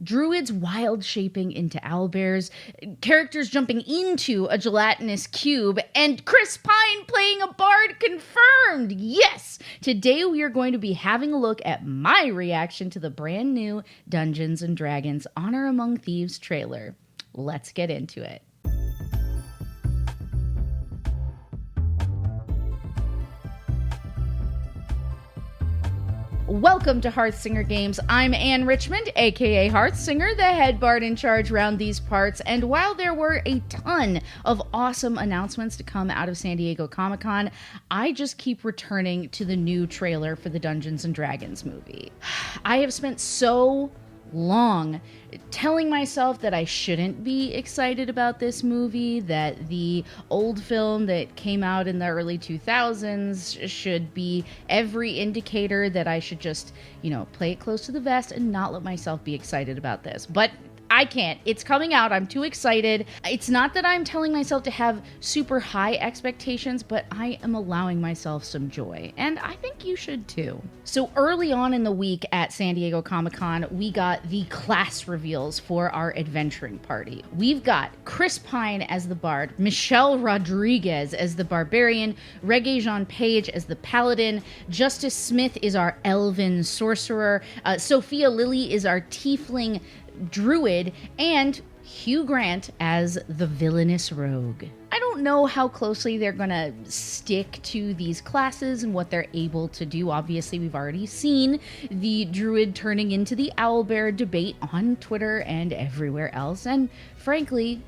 druids wild shaping into owlbears, characters jumping into a gelatinous cube, and Chris Pine playing a bard confirmed. Yes! Today we are going to be having a look at my reaction to the brand new Dungeons & Dragons Honor Among Thieves trailer. Let's get into it. Welcome to Hearthsinger Games. I'm Ann Richmond, aka Hearthsinger, the head bard in charge around these parts, and while there were a ton of awesome announcements to come out of San Diego Comic-Con, I just keep returning to the new trailer for the Dungeons & Dragons movie. I have spent so long telling myself that I shouldn't be excited about this movie, that the old film that came out in the early 2000s should be every indicator that I should just, play it close to the vest and not let myself be excited about this. But I can't. It's coming out. I'm too excited. It's not that I'm telling myself to have super high expectations, but I am allowing myself some joy. And I think you should too. So early on in the week at San Diego Comic-Con, we got the class reveals for our adventuring party. We've got Chris Pine as the bard, Michelle Rodriguez as the barbarian, Regé-Jean Page as the paladin, Justice Smith is our elven sorcerer, Sophia Lilly is our tiefling druid, and Hugh Grant as the villainous rogue. I don't know how closely they're gonna stick to these classes and what they're able to do. Obviously, we've already seen the druid turning into the owlbear debate on Twitter and everywhere else, and frankly,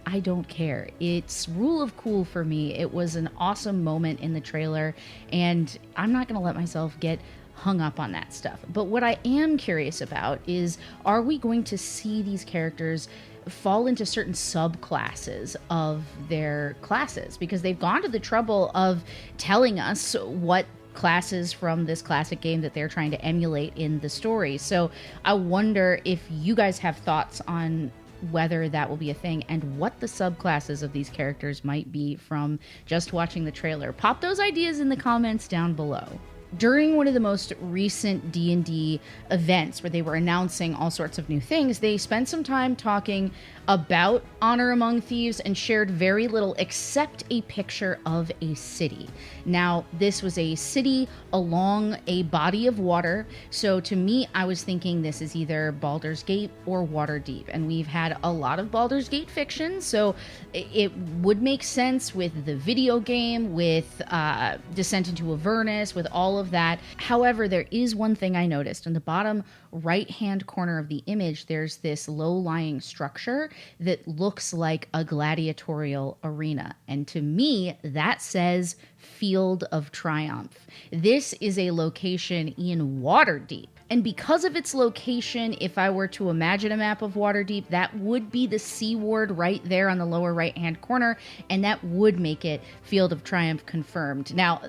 I don't care. It's rule of cool for me. It was an awesome moment in the trailer, and I'm not gonna let myself get hung up on that stuff. But what I am curious about is, are we going to see these characters fall into certain subclasses of their classes? Because they've gone to the trouble of telling us what classes from this classic game that they're trying to emulate in the story. So I wonder if you guys have thoughts on whether that will be a thing and what the subclasses of these characters might be from just watching the trailer. Pop those ideas in the comments down below. During one of the most recent D&D events where they were announcing all sorts of new things, they spent some time talking about Honor Among Thieves and shared very little except a picture of a city. Now, this was a city along a body of water, so to me, I was thinking this is either Baldur's Gate or Waterdeep, and we've had a lot of Baldur's Gate fiction, so it would make sense with the video game, with Descent into Avernus, with all of that. However, there is one thing I noticed. In the bottom right-hand corner of the image, there's this low-lying structure that looks like a gladiatorial arena. And to me, that says Field of Triumph. This is a location in Waterdeep. And because of its location, if I were to imagine a map of Waterdeep, that would be the C word right there on the lower right-hand corner, and that would make it Field of Triumph confirmed. Now,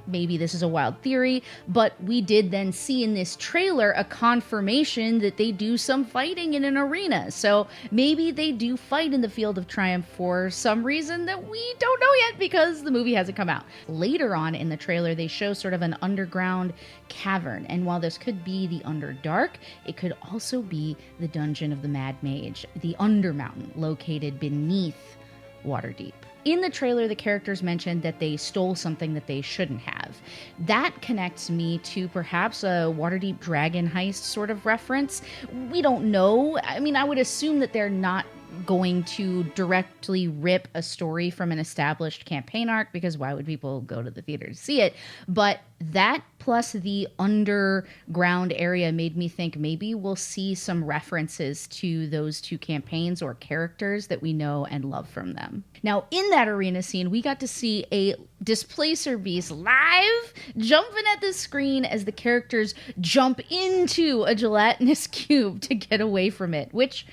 maybe this is a wild theory, but we did then see in this trailer a confirmation that they do some fighting in an arena. So maybe they do fight in the Field of Triumph for some reason that we don't know yet because the movie hasn't come out. Later on in the trailer, they show sort of an underground cavern. And while this could be the Underdark, it could also be the Dungeon of the Mad Mage, the Undermountain located beneath Waterdeep. In the trailer, the characters mentioned that they stole something that they shouldn't have. That connects me to perhaps a Waterdeep dragon heist sort of reference. We don't know. I mean, I would assume that they're not going to directly rip a story from an established campaign arc, because why would people go to the theater to see it? But that plus the underground area made me think maybe we'll see some references to those two campaigns or characters that we know and love from them. Now, in that arena scene, we got to see a Displacer Beast live jumping at the screen as the characters jump into a gelatinous cube to get away from it, which,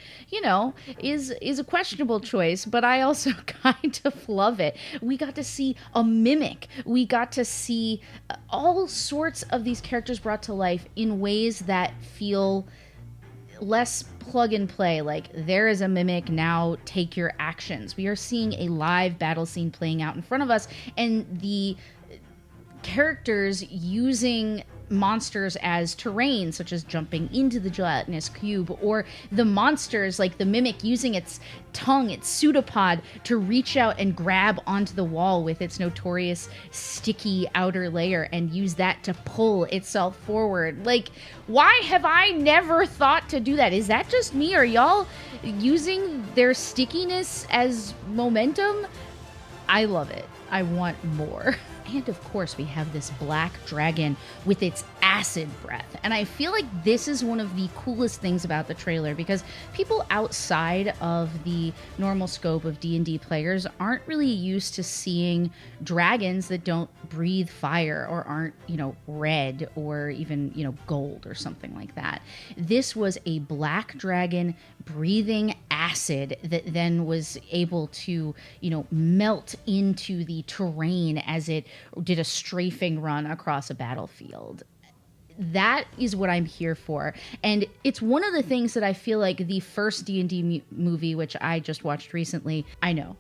is a questionable choice, but I also kind of love it. We got to see a mimic. We got to see all sorts of these characters brought to life in ways that feel less plug and play, like there is a mimic, now take your actions. We are seeing a live battle scene playing out in front of us, and the characters using monsters as terrain, such as jumping into the gelatinous cube, or the monsters like the mimic using its tongue, its pseudopod, to reach out and grab onto the wall with its notorious sticky outer layer and use that to pull itself forward. Like, why have I never thought to do that? Is that just me? Are y'all using their stickiness as momentum? I love it. I want more. And of course, we have this black dragon with its acid breath. And I feel like this is one of the coolest things about the trailer, because people outside of the normal scope of D&D players aren't really used to seeing dragons that don't breathe fire or aren't, red or even, gold or something like that. This was a black dragon breathing acid that then was able to, melt into the terrain as it did a strafing run across a battlefield. That is what I'm here for. And it's one of the things that I feel like the first D&D movie, which I just watched recently, I know,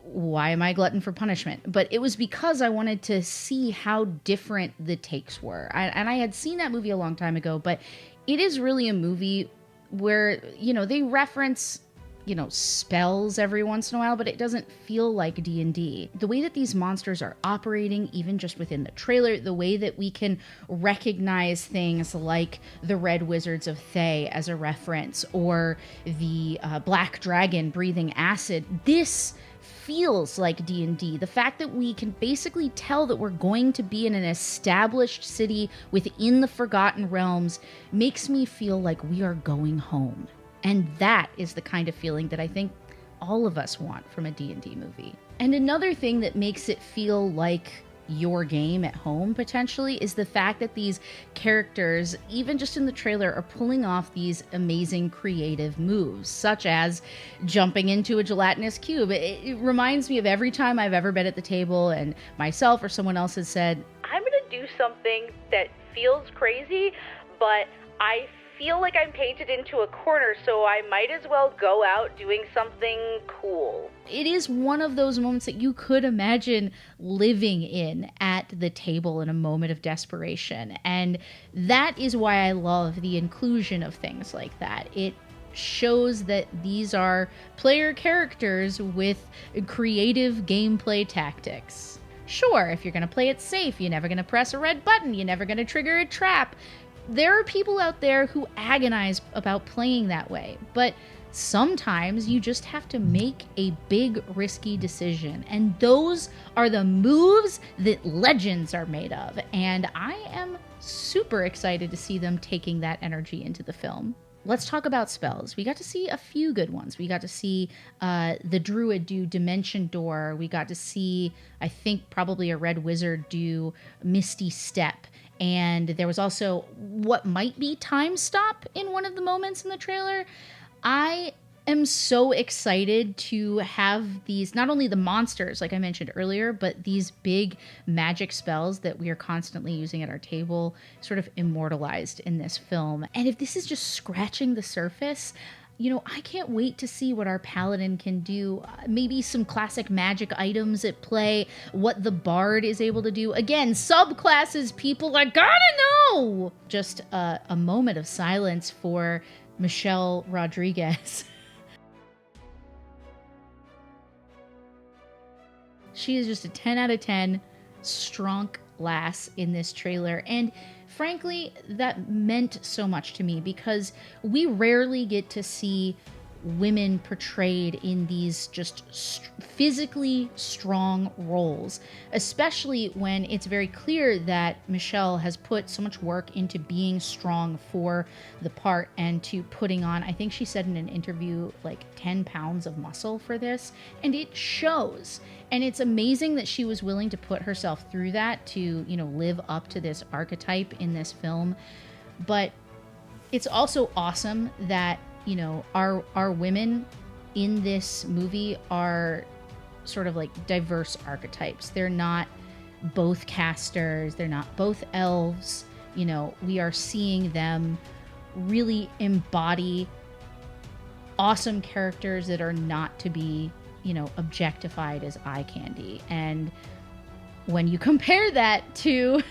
why am I a glutton for punishment? But it was because I wanted to see how different the takes were. And I had seen that movie a long time ago, but it is really a movie where, they reference spells every once in a while, but it doesn't feel like D&D. The way that these monsters are operating, even just within the trailer, the way that we can recognize things like the Red Wizards of Thay as a reference, or the Black Dragon breathing acid, this feels like D&D. The fact that we can basically tell that we're going to be in an established city within the Forgotten Realms makes me feel like we are going home. And that is the kind of feeling that I think all of us want from a D&D movie. And another thing that makes it feel like your game at home, potentially, is the fact that these characters, even just in the trailer, are pulling off these amazing creative moves, such as jumping into a gelatinous cube. It reminds me of every time I've ever been at the table and myself or someone else has said, I'm going to do something that feels crazy, but I feel like I'm painted into a corner, so I might as well go out doing something cool. It is one of those moments that you could imagine living in at the table in a moment of desperation. And that is why I love the inclusion of things like that. It shows that these are player characters with creative gameplay tactics. Sure, if you're going to play it safe, you're never going to press a red button, you're never going to trigger a trap. There are people out there who agonize about playing that way, but sometimes you just have to make a big, risky decision, and those are the moves that legends are made of, and I am super excited to see them taking that energy into the film. Let's talk about spells. We got to see a few good ones. We got to see the Druid do Dimension Door. We got to see, I think, probably a Red Wizard do Misty Step. And there was also what might be Time Stop in one of the moments in the trailer. I am so excited to have these, not only the monsters, like I mentioned earlier, but these big magic spells that we are constantly using at our table sort of immortalized in this film. And if this is just scratching the surface, I can't wait to see what our paladin can do. Maybe some classic magic items at play, what the bard is able to do. Again, subclasses, people, I gotta know! Just a moment of silence for Michelle Rodriguez. She is just a 10 out of 10 strong lass in this trailer. And frankly, that meant so much to me because we rarely get to see women portrayed in these just physically strong roles, especially when it's very clear that Michelle has put so much work into being strong for the part and to putting on, I think she said in an interview, like 10 pounds of muscle for this, and it shows. And it's amazing that she was willing to put herself through that to, live up to this archetype in this film. But it's also awesome that our women in this movie are sort of like diverse archetypes. They're not both casters. They're not both elves. We are seeing them really embody awesome characters that are not to be, objectified as eye candy. And when you compare that to,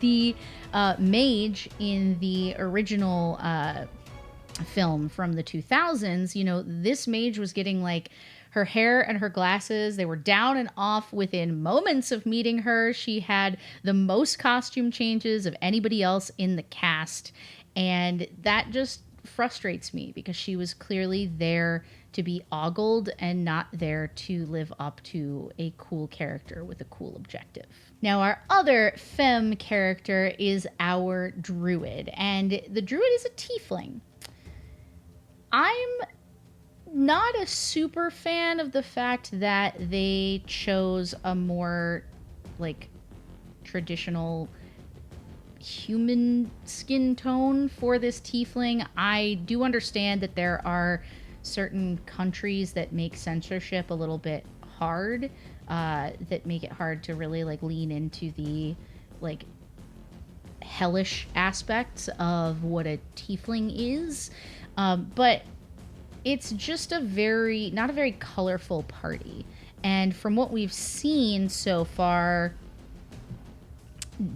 the mage in the original film from the 2000s, you know, this mage was getting like her hair and her glasses, they were down and off within moments of meeting her. She had the most costume changes of anybody else in the cast. And that just frustrates me because she was clearly there to be ogled and not there to live up to a cool character with a cool objective. Now, our other femme character is our druid, and the druid is a tiefling. I'm not a super fan of the fact that they chose a more like traditional human skin tone for this tiefling. I do understand that there are certain countries that make censorship a little bit hard, that make it hard to really like lean into the like hellish aspects of what a tiefling is. But it's just not a very colorful party. And from what we've seen so far,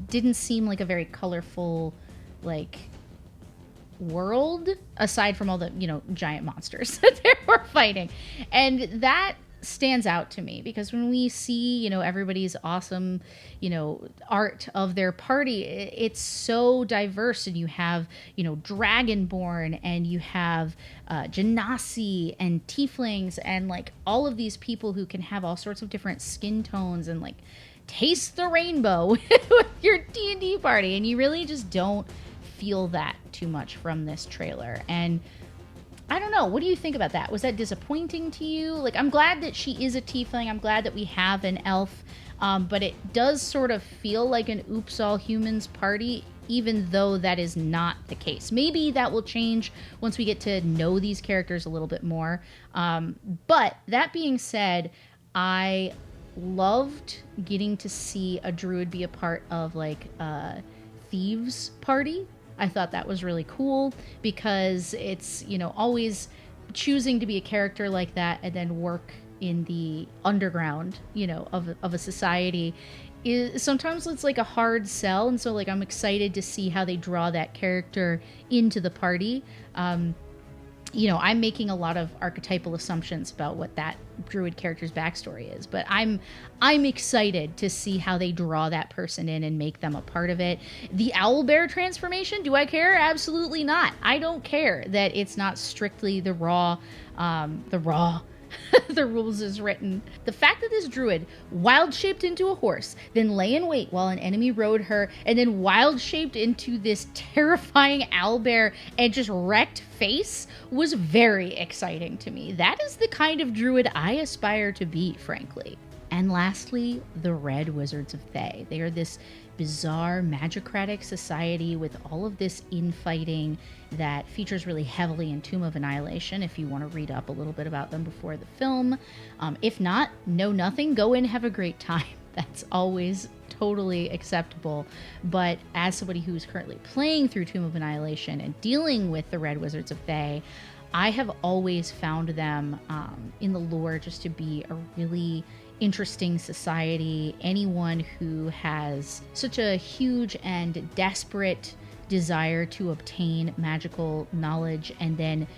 didn't seem like a very colorful, like, world, aside from all the, you know, giant monsters that they were fighting. And that stands out to me because when we see, you know, everybody's awesome, you know, art of their party, it's so diverse. And you have, you know, Dragonborn, and you have Genasi and Tieflings, and like all of these people who can have all sorts of different skin tones and like taste the rainbow with your D&D party. And you really just don't feel that too much from this trailer. And I don't know. What do you think about that? Was that disappointing to you? Like, I'm glad that she is a tiefling. I'm glad that we have an elf. But it does sort of feel like an Oops All Humans party, even though that is not the case. Maybe that will change once we get to know these characters a little bit more. But that being said, I loved getting to see a druid be a part of, like, Thieves party. I thought that was really cool because it's, you know, always choosing to be a character like that and then work in the underground, you know, of a society is sometimes it's like a hard sell. And so like, I'm excited to see how they draw that character into the party. You know, I'm making a lot of archetypal assumptions about what that druid character's backstory is, but I'm excited to see how they draw that person in and make them a part of it. The owlbear transformation, do I care? Absolutely not. I don't care that it's not strictly the raw the rules is written. The fact that this druid wild shaped into a horse, then lay in wait while an enemy rode her, and then wild shaped into this terrifying owlbear and just wrecked face was very exciting to me. That is the kind of druid I aspire to be, frankly. And lastly, the Red Wizards of Thay. They are this bizarre magicratic society with all of this infighting that features really heavily in Tomb of Annihilation, if you want to read up a little bit about them before the film. If not, know nothing, go in, have a great time. That's always totally acceptable. But as somebody who's currently playing through Tomb of Annihilation and dealing with the Red Wizards of Thay, I have always found them in the lore just to be a really interesting society. Anyone who has such a huge and desperate desire to obtain magical knowledge and then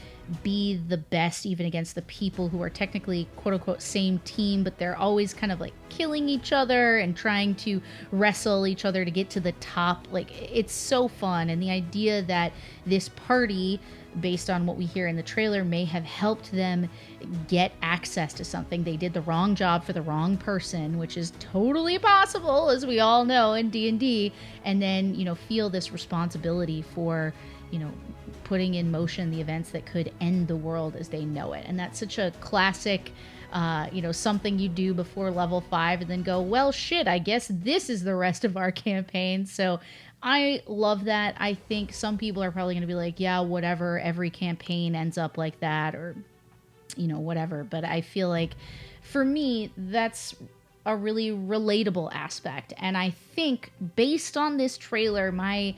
be the best even against the people who are technically quote unquote same team, but they're always kind of like killing each other and trying to wrestle each other to get to the top. Like, it's so fun. And the idea that this party, based on what we hear in the trailer, may have helped them get access to something. They did the wrong job for the wrong person, which is totally possible, as we all know in D&D, and then, you know, feel this responsibility for, you know, putting in motion the events that could end the world as they know it. And that's such a classic, you know, something you do before level 5 and then go, well, shit, I guess this is the rest of our campaign. So I love that. I think some people are probably going to be like, yeah, whatever, every campaign ends up like that, or, you know, whatever. But I feel like for me, that's a really relatable aspect. And I think based on this trailer, my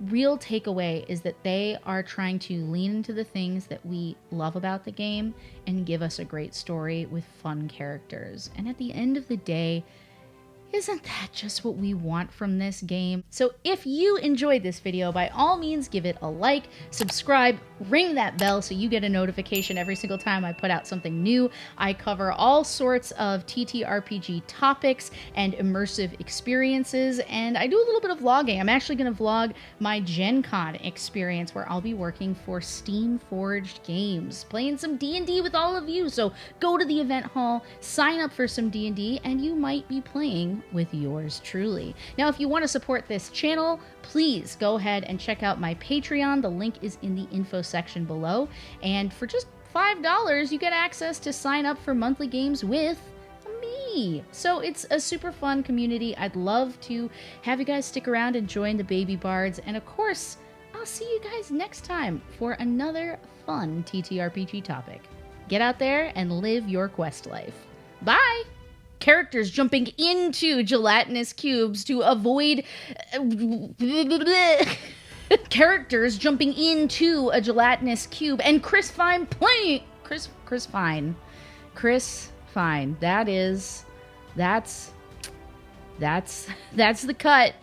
real takeaway is that they are trying to lean into the things that we love about the game and give us a great story with fun characters. And at the end of the day, Isn't that just what we want from this game? So if you enjoyed this video, by all means give it a like, subscribe, ring that bell so you get a notification every single time I put out something new. I cover all sorts of TTRPG topics and immersive experiences, and I do a little bit of vlogging. I'm actually going to vlog my Gen Con experience where I'll be working for Steam Forged Games, playing some D&D with all of you. So go to the event hall, sign up for some D&D, and you might be playing with yours truly. Now, if you want to support this channel, please go ahead and check out my Patreon. The link is in the info section below. And for just $5, you get access to sign up for monthly games with me. So it's a super fun community. I'd love to have you guys stick around and join the baby bards. And of course, I'll see you guys next time for another fun TTRPG topic. Get out there and live your quest life. Bye! Characters jumping into gelatinous cubes to avoid characters jumping into a gelatinous cube, and Chris Fine playing Chris Fine. That's the cut.